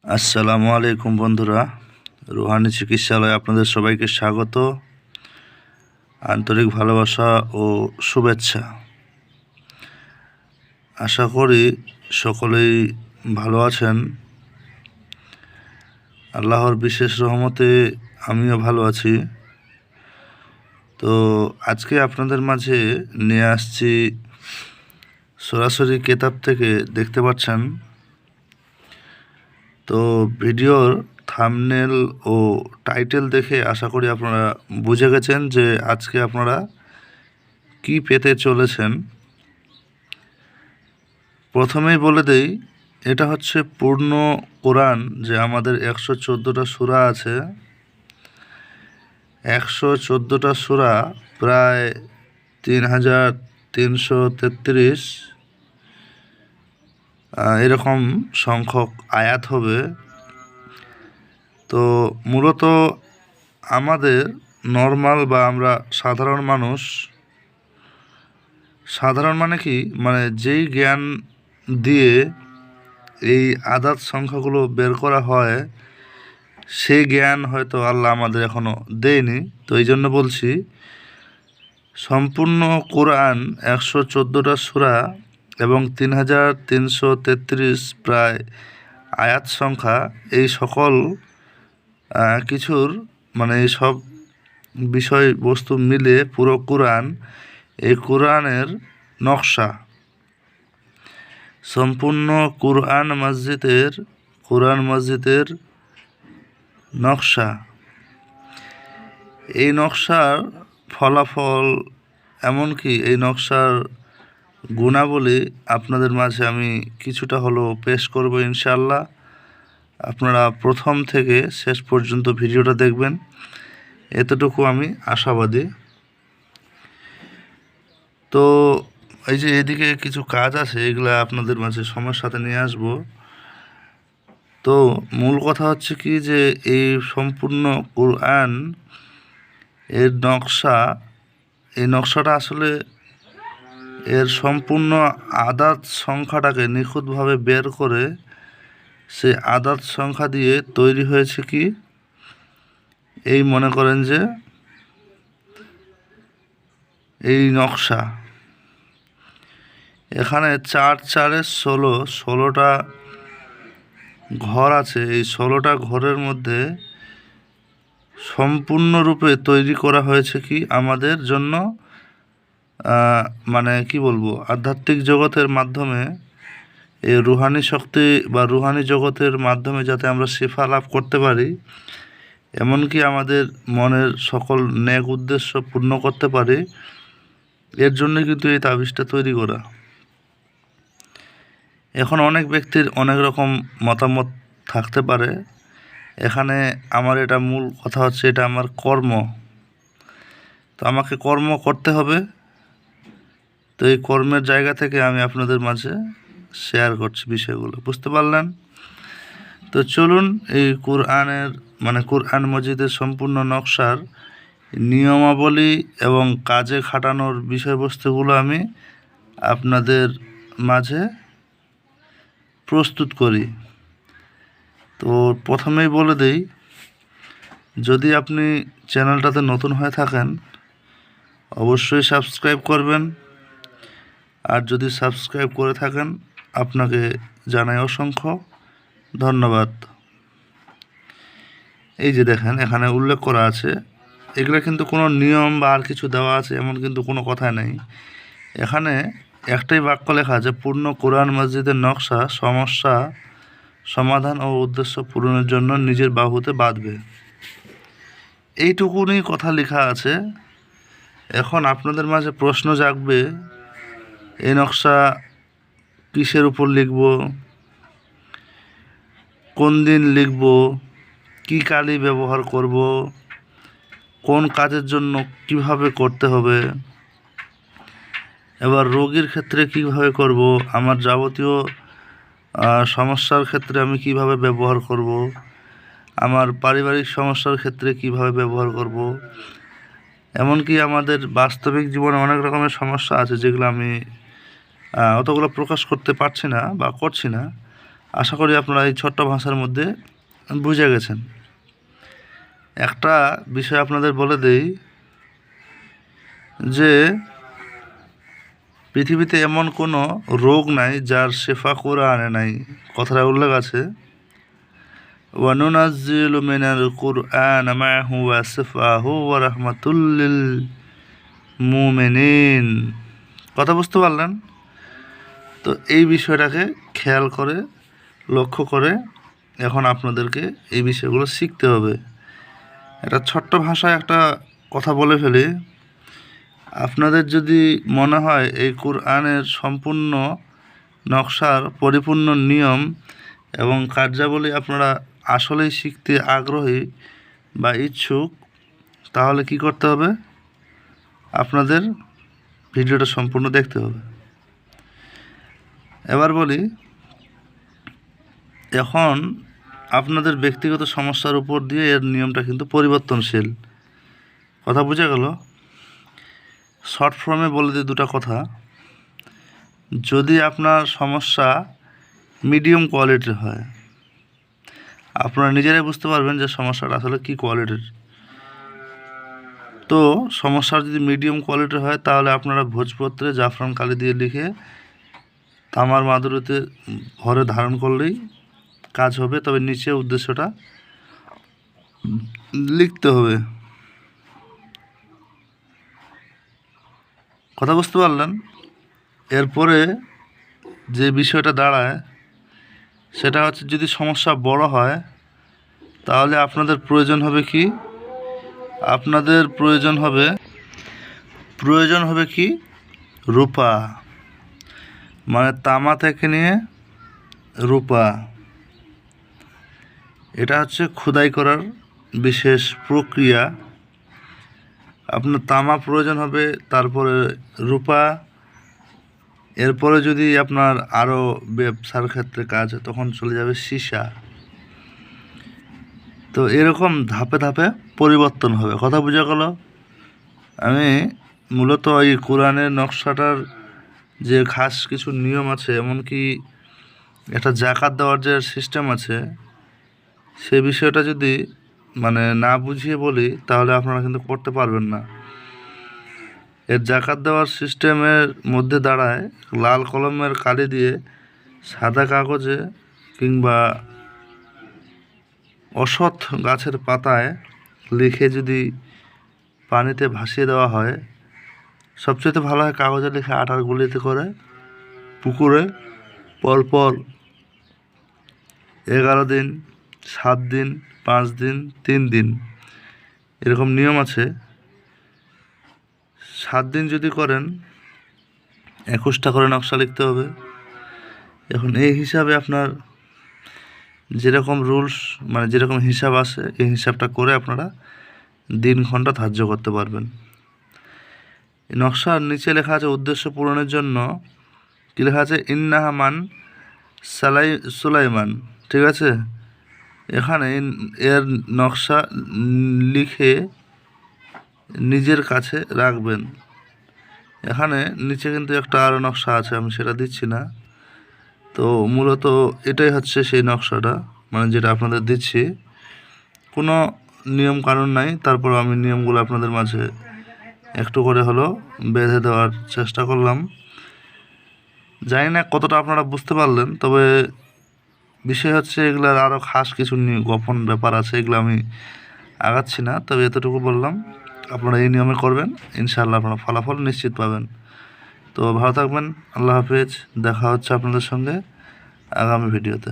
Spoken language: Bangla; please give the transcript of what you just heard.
আসসালামু আলাইকুম বন্ধুরা, রুহানি চিকিৎসালয়ে আপনাদের সবাইকে স্বাগত, আন্তরিক ভালোবাসা ও শুভেচ্ছা। আশা করি সকলেই ভালো আছেন। আল্লাহর বিশেষ রহমতে আমিও ভালো আছি। তো আজকে আপনাদের মাঝে নিয়ে আসছি সরাসরি কেতাব থেকে, দেখতে পাচ্ছেন। তো ভিডিওর থাম্বনেল ও টাইটেল দেখে আশা করি আপনারা বুঝে গেছেন যে আজকে আপনারা কি পেতে চলেছেন। প্রথমেই বলে দেই, এটা হচ্ছে পূর্ণ কোরআন, যে আমাদের 114টা সূরা আছে। 114টা সূরা প্রায় 3333 এরকম সংখ্যক আয়াত হবে। তো মূলত আমাদের নর্মাল বা আমরা সাধারণ মানুষ, সাধারণ মানে কি, মানে যেই জ্ঞান দিয়ে এই আদাত সংখ্যাগুলো বের করা হয়, সেই জ্ঞান হয়তো আল্লাহ আমাদের এখনও দেয়নি। তো এই জন্য বলছি, সম্পূর্ণ কোরআন 114টা সূরা এবং 3333 প্রায় আয়াত সংখ্যা, এই সকল কিছুর মানে এই সব বিষয়বস্তু মিলে পুরো কোরআন, এই কোরআনের নকশা, সম্পূর্ণ কোরআন মসজিদের নকশা। এই নকশার ফলাফল, এমনকি এই নকশার গুণাবলী আপনাদের মাঝে আমি কিছুটা হলেও পেশ করব ইনশাআল্লাহ। আপনারা প্রথম থেকে শেষ পর্যন্ত ভিডিওটা দেখবেন, এতটুকু আমি আশাবাদী। তো এই যে এদিকে কিছু কাজ আছে, এগুলো আপনাদের মাঝে সময়ের সাথে নিয়ে আসব। তো মূল কথা হচ্ছে কি, যে এই সম্পূর্ণ কোরআন এর নকশা, এই নকশাটা আসলে এর সম্পূর্ণ আদাত সংখ্যাটাকে নিখুঁতভাবে বের করে সেই আদাত সংখ্যা দিয়ে তৈরি হয়েছে কি, এই মনে করেন যে এই নকশা। এখানে 4 4 16টা ঘর আছে। এই 16টা ঘরের মধ্যে সম্পূর্ণরূপে তৈরি করা হয়েছে কি আমাদের জন্য, মানে কি বলবো, আধ্যাত্মিক জগতের মাধ্যমে, এই রুহানি শক্তি বা রুহানি জগতের মাধ্যমে যাতে আমরা শিফা লাভ করতে পারি, এমনকি আমাদের মনের সকল নেক উদ্দেশ্য পূর্ণ করতে পারি, এর জন্য কিন্তু এই তাবিজটা তৈরি করা। এখন অনেক ব্যক্তির অনেক রকম মতামত থাকতে পারে। এখানে আমার এটা মূল কথা হচ্ছে, এটা আমার কর্ম। তো আমাকে কর্ম করতে হবে। তো এই কর্মের জায়গা থেকে আমি আপনাদের মাঝে শেয়ার করছি বিষয়গুলো, বুঝতে পারলেন? তো চলুন, এই কোরআনের মানে কোরআন মজিদের সম্পূর্ণ নকশার নিয়মাবলী এবং কাজে খাটানোর বিষয়বস্তুগুলো আমি আপনাদের মাঝে প্রস্তুত করি। তো প্রথমেই বলে দেই, যদি আপনি চ্যানেলটাতে নতুন হয়ে থাকেন অবশ্যই সাবস্ক্রাইব করবেন, আর যদি সাবস্ক্রাইব করে থাকেন আপনাকে জানাই অসংখ্য ধন্যবাদ। এই যে দেখেন, এখানে উল্লেখ করা আছে, এগুলো কিন্তু কোনো নিয়ম বা আর কিছু দেওয়া আছে এমন কিন্তু কোনো কথা নেই। এখানে একটাই বাক্য লেখা আছে, পূর্ণ কোরআন মসজিদের নকশা সমস্যা সমাধান ও উদ্দেশ্য পূরণের জন্য নিজের বাহুতে বাঁধবে। এইটুকুনি কথা লেখা আছে। এখন আপনাদের মাঝে প্রশ্ন জাগবে, এই নকশা কিসের উপর লিখব, কোন দিন লিখব, কি কালি ব্যবহার করব, কোন কাজের জন্য কিভাবে করতে হবে, এবার রোগীর ক্ষেত্রে কিভাবে করব, আমার যাবতীয় সমস্যার ক্ষেত্রে আমি কিভাবে ব্যবহার করব, আমার পারিবারিক সমস্যার ক্ষেত্রে কিভাবে ব্যবহার করব, এমনকি আমাদের বাস্তবিক জীবনে অনেক রকমের সমস্যা আছে যেগুলো আমি অতগুলো প্রকাশ করতে পারছি না বা করছি না। আশা করি আপনারা এই ছোট্ট ভাষার মধ্যে বুঝে গেছেন। একটা বিষয় আপনাদের বলে দেই যে পৃথিবীতে এমন কোনো রোগ নাই যার শেফা কোরআনে নাই। কথাটা উল্লেখ আছে, ওয়ানুনাজ্জিলু মিনাল কুরআনি মা হুয়া শিফাউ ওয়া রাহমাতুল লিল মুমিনিন। কথা বুঝতে পারলেন? তো এই বিষয়টাকে খেয়াল করে লক্ষ্য করে এখন আপনাদেরকে এই বিষয়গুলো শিখতে হবে। একটা ছোট্ট ভাষায় একটা কথা বলে ফেলি, আপনাদের যদি মনে হয় এই কোরআনের সম্পূর্ণ নকশার পরিপূর্ণ নিয়ম এবং কার্যাবলী আপনারা আসলেই শিখতে আগ্রহী বা ইচ্ছুক, তাহলে কি করতে হবে? আপনাদের ভিডিওটা সম্পূর্ণ দেখতে হবে। এবার বলি, এখন আপনাদের ব্যক্তিগত সমস্যার উপর দিয়ে এর নিয়মটা কিন্তু পরিবর্তনশীল। কথা বোঝা গেল? শর্ট ফর্মে বলে দিই দুটো কথা। যদি আপনার সমস্যা মিডিয়াম কোয়ালিটির হয়, আপনারা নিজেরাই বুঝতে পারবেন যে সমস্যাটা আসলে কী কোয়ালিটির। তো সমস্যা যদি মিডিয়াম কোয়ালিটির হয়, তাহলে আপনারা ভোজপত্রে জাফরান কালি দিয়ে লিখে তামার মাদুরিতে ঘরে ধারণ করলেই কাজ হবে। তবে নিচে উদ্দেশ্যটা লিখতে হবে। কথা বুঝতে পারলেন? এরপরে যে বিষয়টা দাঁড়ায় সেটা হচ্ছে, যদি সমস্যা বড় হয় তাহলে আপনাদের প্রয়োজন হবে কি? আপনাদের প্রয়োজন হবে কি? রূপা, মানে তামা থেকে নিয়ে রূপা। এটা হচ্ছে খোদাই করার বিশেষ প্রক্রিয়া। আপনার তামা প্রয়োজন হবে, তারপরে রূপা, এরপরে যদি আপনার আরও ব্যবসার ক্ষেত্রে কাজ, তখন চলে যাবে সীসা। তো এরকম ধাপে ধাপে পরিবর্তন হবে। কথা বোঝা গেল? আমি মূলত এই কোরআনের নকশাটার যে খাস কিছু নিয়ম আছে, এমনকি একটা জাকাত দেওয়ার যে সিস্টেম আছে, সে বিষয়টা যদি না বুঝিয়ে বলি তাহলে আপনারা কিন্তু করতে পারবেন না। এর জাকাত দেওয়ার সিস্টেমের মধ্যে দাঁড়ায় লাল কলমের কালি দিয়ে সাদা কাগজে কিংবা অসৎ গাছের পাতায় লিখে যদি পানিতে ভাসিয়ে দেওয়া হয়, সবচেয়ে ভালো হয় কাগজে লিখে আটার গুলিতে করে পুকুরে পরপর 11 দিন, 7 দিন, 5 দিন, 3 দিন, এরকম নিয়ম আছে। 7 দিন যদি করেন 21টা করে নকশা লিখতে হবে। এখন এই হিসাবে আপনার যেরকম রুলস, যেরকম হিসাব আছে, এই হিসাবটা করে আপনারা দিন ঘন্টা ধার্য করতে পারবেন। এই নকশার নিচে লেখা আছে উদ্দেশ্য পূরণের জন্য, কী লেখা আছে? ইন্নাহা মান সুলাইমান। ঠিক আছে? এখানে এর নকশা লিখে নিজের কাছে রাখবেন। এখানে নিচে কিন্তু একটা আরও নকশা আছে, আমি সেটা দিচ্ছি না। তো মূলত এটাই হচ্ছে সেই নকশাটা, যেটা আপনাদের দিচ্ছি। কোনো নিয়ম কানুন নাই, তারপর আমি নিয়মগুলো আপনাদের মাঝে একটু করে হলো বেঁধে দেওয়ার চেষ্টা করলাম। জানি না কতটা আপনারা বুঝতে পারলেন, তবে বিষয় হচ্ছে এগুলার আরও খাস কিছু গোপন ব্যাপার আছে, এগুলো আমি আগাচ্ছি না। তবে এতটুকু বললাম, আপনারা এই নিয়মে করবেন, ইনশাআল্লাহ আপনারা ফলাফল নিশ্চিত পাবেন। তো ভালো থাকবেন, আল্লাহ হাফেজ। দেখা হচ্ছে আপনাদের সঙ্গে আগামী ভিডিওতে।